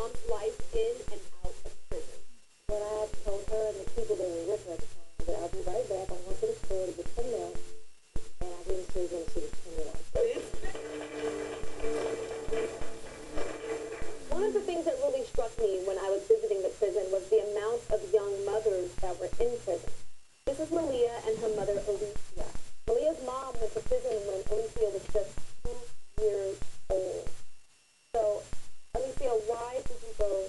mom's life in and out of prison. But I told her and the people that were with her at the time that I'll be right back. I went to the store to get some milk, and I didn't see them. She was 21. One of the things that really struck me when I was visiting the prison was the amount of young mothers that were in prison. This is Malia and her mother, Alicia. Malia's mom went to prison when Alicia was just 2 years old. So, Alicia, why did you go,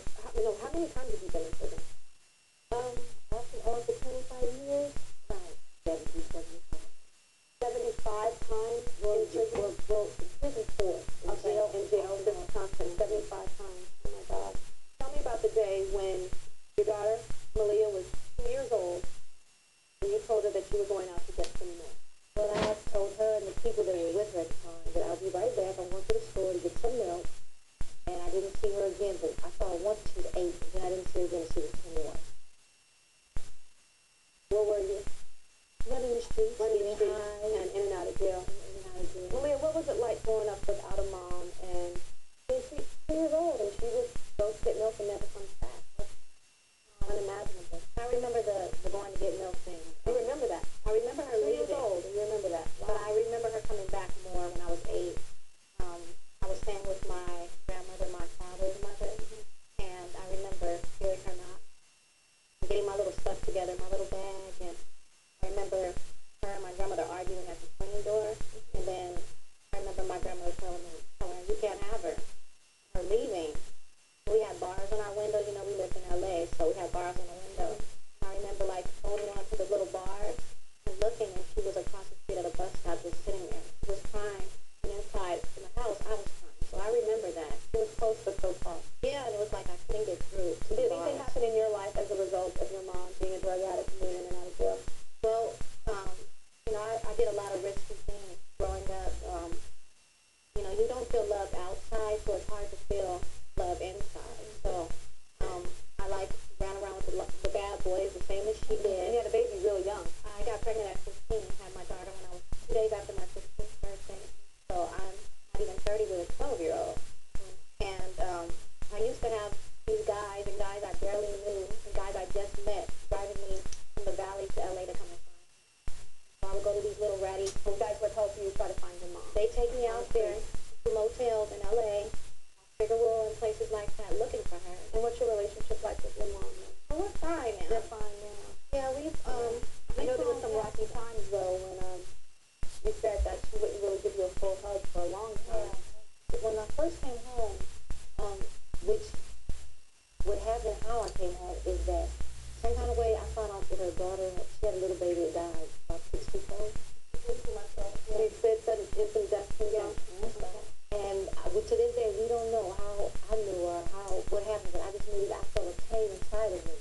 how many times have you been in prison? After on for 25 years, right, 70, 75. 75 times in prison? Well, in prison for In jail, this is constant, 75 times. Oh my God. Tell me about the day when your daughter, Malia, was 2 years old, and you told her that you were going out to get some milk. Well, I told her and the people that were with her at the time that I'll be right back. I went to the store to get some milk, and I didn't see her again, but I saw her once she was 8, and then I didn't see her again she was 21. Where were you? Running the streets, And in and out of jail. Malia, what was it like growing up without a mom and she's 2 years old and she just goes to get milk and never comes back? That's unimaginable. I remember the going to get milk thing. You remember that? I remember her 2 years old. You remember that? Wow. But I remember her coming back more when I was 8. I was staying with my grandmother, my father's mother, and I remember hearing her knock, getting my little stuff together, my little bag, and I remember her and my grandmother arguing at the train door, and then I remember my grandmother telling her, you can't have her leaving. We had bars on our windows, we lived in LA, so we had bars on the window. And I remember holding on to the little bars and looking, and she was across the street at a bus stop just sitting there. She was crying, and inside in the house, I was crying. So I remember that. It was close but so far. Yeah, and it was like I couldn't get through. Did anything happen in your life as a result of your mom being a drug addict and moving in and out of jail? Well, I did a lot of risky things growing up. You don't feel love outside, so it's hard to feel love inside. So I ran around with the bad boys, the same as she did. And you had a baby really young. I got pregnant at 15 and had my daughter when I was 2 days after my 15th birthday. So I'm not even 30 with a 12-year-old. And I used to have these guys and guys I barely knew and guys I just met driving me from the valley to LA to come and find me. So I would go to these little ratty. Those guys would help you try to find your mom. They take me out there to motels in LA, Figueroa, and places like that, looking for her. And what's your relationship like with your mom now? Well, we're fine now. They're fine now. Yeah, we've I know there were some rocky times though when you said that she wouldn't really give you a full hug for a long time. But when I first came home, which what happened, how I came home is that some kind of way I found out that her daughter, she had a little baby that died about 6 weeks old. They said that it's in destiny. Yeah. And to this day, we don't know how I knew or what happened, but I just knew that I felt a pain inside of me.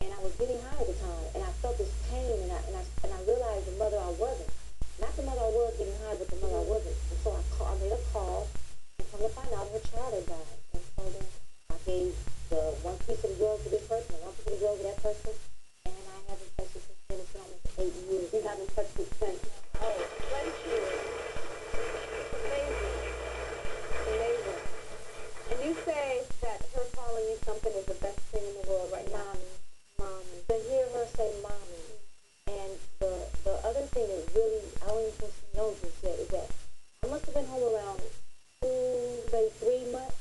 And I was getting high at the time, and I felt this pain, and I realized the mother I wasn't. Not the mother I was getting high, but the mother I wasn't. And so I made a call, and come to find out her child had died. And so then I gave the one piece of the drug to this person, and one piece of the drug to that person, and I haven't touched it since then. It's been almost 8 years. You haven't touched it since. Oh, thank you. Amazing. Amazing. And you say that her calling you something is the best thing in the world right now. Mommy. To hear her say mommy. And the other thing that really, I don't even think she knows this yet, is that I must have been home around 2, maybe 3 months,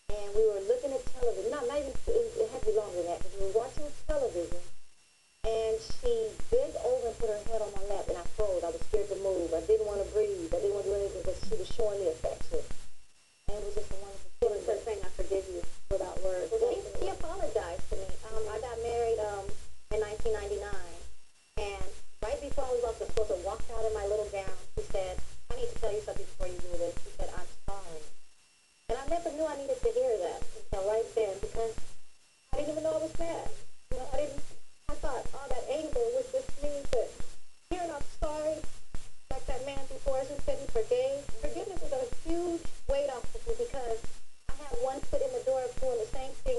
and we were looking at television. Not even, it had to be longer than that, because we were watching television, and she bent over and put her head on my lap, and I froze. I was scared to move. I didn't want to breathe. I didn't want to do anything, but she was showing me affection. And it was just a wonderful feeling. She was saying, I forgive you without words. Well, he apologized to me. I got married in 1999, and right before we was supposed to walk out in my little gown, he said, I need to tell you something before you do this. He said, I'm sorry. And I never knew I needed to hear that until right then, because I didn't even know I was mad. I thought, oh, that anger was just me to hearing I'm sorry, like that man before us who said he forgave. Forgiveness is a huge weight off of me, because I had one foot in the door of doing the same thing